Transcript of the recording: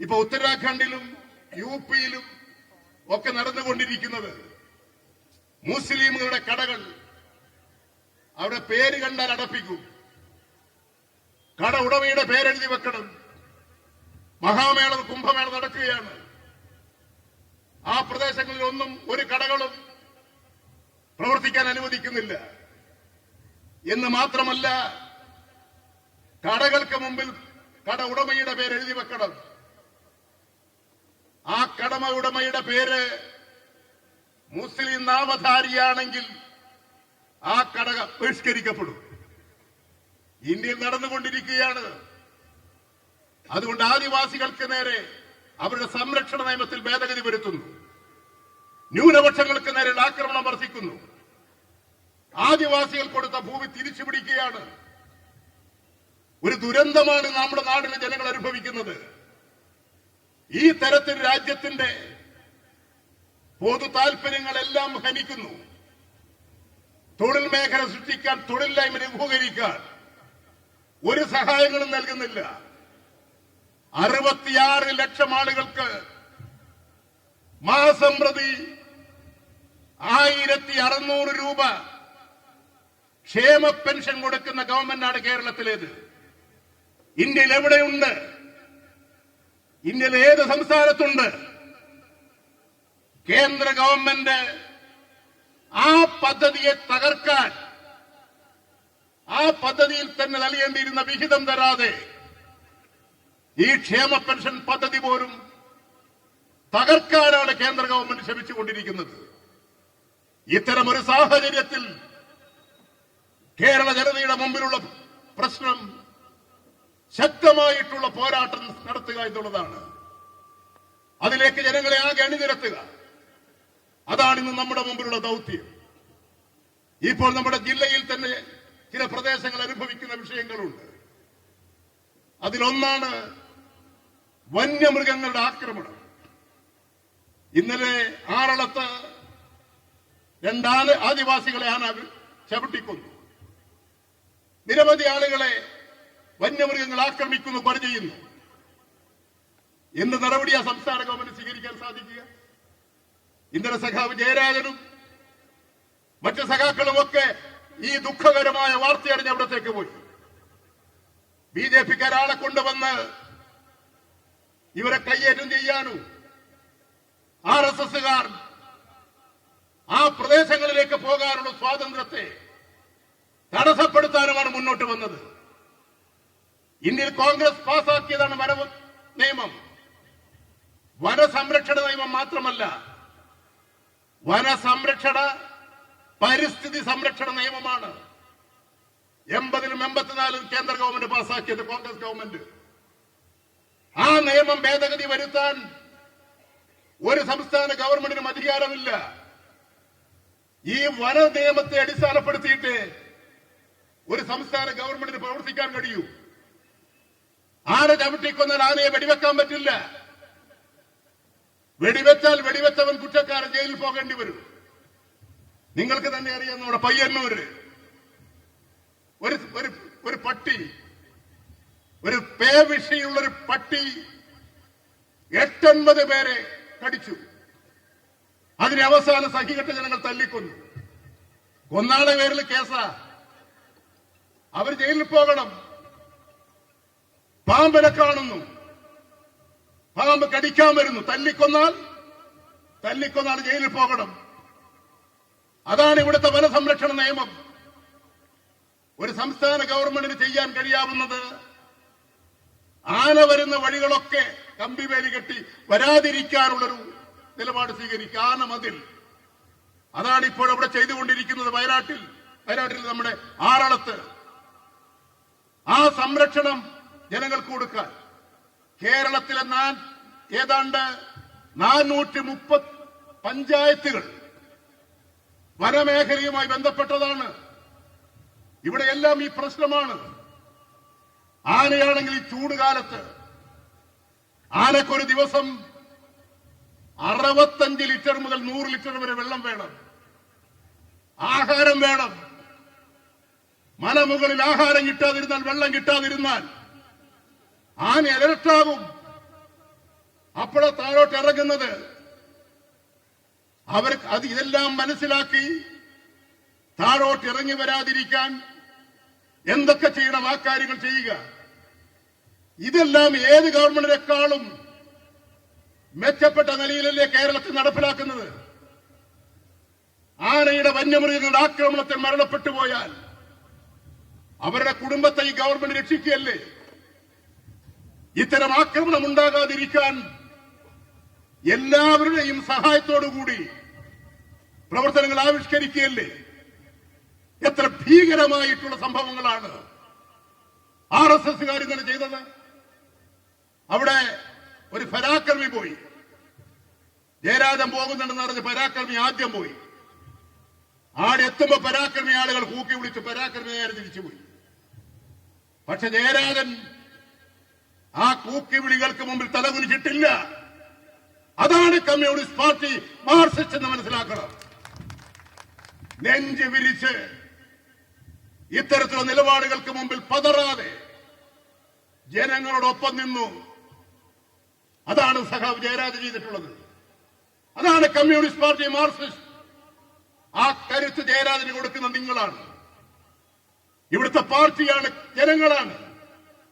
ഇപ്പൊ ഉത്തരാഖണ്ഡിലും യുപിയിലും ഒക്കെ നടന്നുകൊണ്ടിരിക്കുന്നത് മുസ്ലിമുകളുടെ കടകൾ അവിടെ പേര് കണ്ടാൽ അടപ്പിക്കും. കട ഉടമയുടെ പേരെഴുതി വെക്കണം. മഹാമേള കുംഭമേള നടക്കുകയാണ്. ആ പ്രദേശങ്ങളിൽ ഒന്നും ഒരു കടകളും പ്രവർത്തിക്കാൻ അനുവദിക്കുന്നില്ല എന്ന് മാത്രമല്ല, കടകൾക്ക് മുമ്പിൽ കട ഉടമയുടെ പേര് എഴുതി വെക്കണം. ആ കടമ ഉടമയുടെ പേര് മുസ്ലിം നാമധാരിയാണെങ്കിൽ ആ കട ബഹിഷ്കരിക്കപ്പെടും. ഇന്ത്യയിൽ നടന്നുകൊണ്ടിരിക്കുകയാണ്. അതുകൊണ്ട് ആദിവാസികൾക്ക് നേരെ അവരുടെ സംരക്ഷണ നിയമത്തിൽ ഭേദഗതി വരുത്തുന്നു. ന്യൂനപക്ഷങ്ങൾക്ക് നേരെ ആക്രമണം വർദ്ധിക്കുന്നു. ആദിവാസികൾ കൊടുത്ത ഭൂമി തിരിച്ചുപിടിക്കുകയാണ്. ഒരു ദുരന്തമാണ് നമ്മുടെ നാടിലെ ജനങ്ങൾ അനുഭവിക്കുന്നത്. ഈ തരത്തിൽ രാജ്യത്തിന്റെ പൊതു താൽപര്യങ്ങളെല്ലാം ഹനിക്കുന്നു. തൊഴിൽ മേഖല സൃഷ്ടിക്കാൻ, തൊഴിലില്ലായ്മ ലഘൂകരിക്കാൻ ഒരു സഹായങ്ങളും നൽകുന്നില്ല. 66 ലക്ഷം ആളുകൾക്ക് മാസം പ്രതി 1600 രൂപ ക്ഷേമ പെൻഷൻ കൊടുക്കുന്ന ഗവൺമെന്റാണ് കേരളത്തിലേത്. ഇന്ത്യയിൽ എവിടെയുണ്ട്? ഇന്ത്യയിൽ ഏത് സംസ്ഥാനത്തുണ്ട്? കേന്ദ്ര ഗവൺമെന്റ് ആ പദ്ധതിയെ തകർക്കാൻ, ആ പദ്ധതിയിൽ തന്നെ നൽകേണ്ടിയിരുന്ന വിഹിതം തരാതെ ഈ ക്ഷേമ പെൻഷൻ പദ്ധതി പോലും തകർക്കാനാണ് കേന്ദ്ര ഗവൺമെന്റ് ശ്രമിച്ചുകൊണ്ടിരിക്കുന്നത്. ഇത്തരമൊരു സാഹചര്യത്തിൽ കേരള ജനതയുടെ മുമ്പിലുള്ള പ്രശ്നം ശക്തമായിട്ടുള്ള പോരാട്ടം നടത്തുക എന്നുള്ളതാണ്. അതിലേക്ക് ജനങ്ങളെ ആകെ അണിനിരത്തുക. അതാണ് ഇന്ന് നമ്മുടെ മുമ്പിലുള്ള ദൗത്യം. ഇപ്പോൾ നമ്മുടെ ജില്ലയിൽ തന്നെ ചില പ്രദേശങ്ങൾ അനുഭവിക്കുന്ന വിഷയങ്ങളുണ്ട്. അതിലൊന്നാണ് വന്യമൃഗങ്ങളുടെ ആക്രമണം. ഇന്നലെ ആറളത്ത് 2 ആദിവാസികളെ ആന ചവിട്ടിക്കൊന്നു. നിരവധി ആളുകളെ വന്യമൃഗങ്ങൾ ആക്രമിക്കുന്നു, കൊല ചെയ്യുന്നു. എന്ത് നടപടിയാ സംസ്ഥാന ഗവൺമെന്റ് സ്വീകരിക്കാൻ സാധിക്കുക? ഇന്നലെ സഖാവ് ജയരാജനും മറ്റ് സഖാക്കളുമൊക്കെ ഈ ദുഃഖകരമായ വാർത്തയറിഞ്ഞ് അവിടത്തേക്ക് പോയി. ബിജെപിക്കാരാളെ കൊണ്ടുവന്ന് ഇവരെ കയ്യേറ്റം ചെയ്യാനും ആർഎസ്എസുകാർ ആ പ്രദേശങ്ങളിലേക്ക് പോകാനുള്ള സ്വാതന്ത്ര്യത്തെ തടസ്സപ്പെടുത്താനുമാണ് മുന്നോട്ട് വന്നത്. ഇന്ത്യയിൽ കോൺഗ്രസ് പാസാക്കിയതാണ് വന നിയമം. വനസംരക്ഷണ നിയമം മാത്രമല്ല, വനസംരക്ഷണ പരിസ്ഥിതി സംരക്ഷണ നിയമമാണ് 80-ലും 84-ലും കേന്ദ്ര ഗവൺമെന്റ് പാസാക്കിയത്, കോൺഗ്രസ് ഗവൺമെന്റ്. ആ നിയമം ഭേദഗതി വരുത്താൻ ഒരു സംസ്ഥാന ഗവൺമെന്റിനും അധികാരമില്ല. ഈ വന നിയമത്തെ അടിസ്ഥാനപ്പെടുത്തിയിട്ട് ഒരു സംസ്ഥാന ഗവൺമെന്റിന് പ്രവർത്തിക്കാൻ കഴിയൂ. ആന ചവിട്ടിക്കൊന്നാൽ ആനയെ വെടിവെക്കാൻ പറ്റില്ല. വെടിവെച്ചാൽ വെടിവെച്ചവൻ കുറ്റക്കാരൻ ജയിലിൽ പോകേണ്ടി വരും. നിങ്ങൾക്ക് തന്നെ അറിയാം, നമ്മുടെ പയ്യന്നൂര് ഒരു പട്ടി, ഒരു പേവിഷയുള്ളൊരു പട്ടി 8-9 പേരെ കടിച്ചു. അതിനെ അവസാനം സഹികെട്ട ജനങ്ങൾ തല്ലിക്കൊന്നു. കൊന്നാളെ പേരിൽ കേസാ. അവർ ജയിലിൽ പോകണം. പാമ്പിനെ കാണുന്നു, പാമ്പ് കടിക്കാൻ വരുന്നു, തല്ലിക്കൊന്നാൽ ജയിലിൽ പോകണം. അതാണ് ഇവിടുത്തെ വനസംരക്ഷണ നിയമം. ഒരു സംസ്ഥാന ഗവൺമെന്റിന് ചെയ്യാൻ കഴിയാവുന്നത് ആന വരുന്ന വഴികളൊക്കെ കമ്പിവേലി കെട്ടി വരാതിരിക്കാനുള്ളൊരു നിലപാട് സ്വീകരിക്കുക. ആന മതിൽ. അതാണ് ഇപ്പോൾ അവിടെ ചെയ്തുകൊണ്ടിരിക്കുന്നത്. വയനാട്ടിൽ നമ്മുടെ ആറളത്ത് ആ സംരക്ഷണം ജനങ്ങൾക്ക് കൊടുക്കാൻ കേരളത്തിലെ ഏതാണ്ട് 430 പഞ്ചായത്തുകൾ വനമേഖലയുമായി ബന്ധപ്പെട്ടതാണ്. ഇവിടെയെല്ലാം ഈ പ്രശ്നമാണ്. ആനയാണെങ്കിൽ ഈ ചൂടുകാലത്ത് ആനക്കൊരു ദിവസം 65 ലിറ്റർ മുതൽ 100 ലിറ്റർ വരെ വെള്ളം വേണം, ആഹാരം വേണം. മലമുകളിൽ ആഹാരം കിട്ടാതിരുന്നാൽ, വെള്ളം കിട്ടാതിരുന്നാൽ ആന അലർട്ടാകും. അപ്പോഴാ താഴോട്ട് ഇറങ്ങുന്നത്. അവർ ഇതെല്ലാം മനസ്സിലാക്കി താഴോട്ട് ഇറങ്ങി വരാതിരിക്കാൻ എന്തൊക്കെ ചെയ്യണം ആ കാര്യങ്ങൾ ചെയ്യുക. ഇതെല്ലാം ഏത് ഗവൺമെന്റിനേക്കാളും മെച്ചപ്പെട്ട നിലയിലല്ലേ കേരളത്തിൽ നടപ്പിലാക്കുന്നത്. ആനയുടെ വന്യമൃഗങ്ങളുടെ ആക്രമണത്തിൽ മരണപ്പെട്ടു പോയാൽ അവരുടെ കുടുംബത്തെ ഈ ഗവൺമെന്റ് രക്ഷിക്കുകയല്ലേ? ഇത്തരം ആക്രമണം ഉണ്ടാകാതിരിക്കാൻ എല്ലാവരുടെയും സഹായത്തോടുകൂടി പ്രവർത്തനങ്ങൾ ആവിഷ്കരിക്കുകയല്ലേ? എത്ര ഭീകരമായിട്ടുള്ള സംഭവങ്ങളാണ് RSSകാർ ഇന്നലെ ചെയ്തത്. അവിടെ ഒരു പരാക്രമി പോയി, ജയരാജൻ പോകുന്നുണ്ടെന്ന് പറഞ്ഞ് പരാക്രമി ആദ്യം പോയി. ആടെ എത്തുമ്പോ പരാക്രമി ആളുകൾ കൂക്കി വിളിച്ച് പരാക്രമി നേരെ തിരിച്ചുപോയി. പക്ഷെ ജയരാജൻ ആ കൂക്കി വിളികൾക്ക് മുമ്പിൽ തലകുനിച്ചിട്ടില്ല. അതാണ് കമ്മ്യൂണിസ്റ്റ് പാർട്ടി, മാർക്സിസ്റ്റ് എന്ന് മനസ്സിലാക്കണം. നെഞ്ച് വിരിച്ച് ഇത്തരത്തിലുള്ള നിലപാടുകൾക്ക് മുമ്പിൽ പതറാതെ ജനങ്ങളോടൊപ്പം നിന്നു. അതാണ് സഖാവ് ജയരാജൻ ചെയ്തിട്ടുള്ളത്. അതാണ് കമ്മ്യൂണിസ്റ്റ് പാർട്ടി, മാർക്സിസ്റ്റ്. ആ കരുത്ത് ജയരാജന് കൊടുക്കുന്ന നിങ്ങളാണ്. ഇവിടുത്തെ പാർട്ടിയാണ്, ജനങ്ങളാണ്.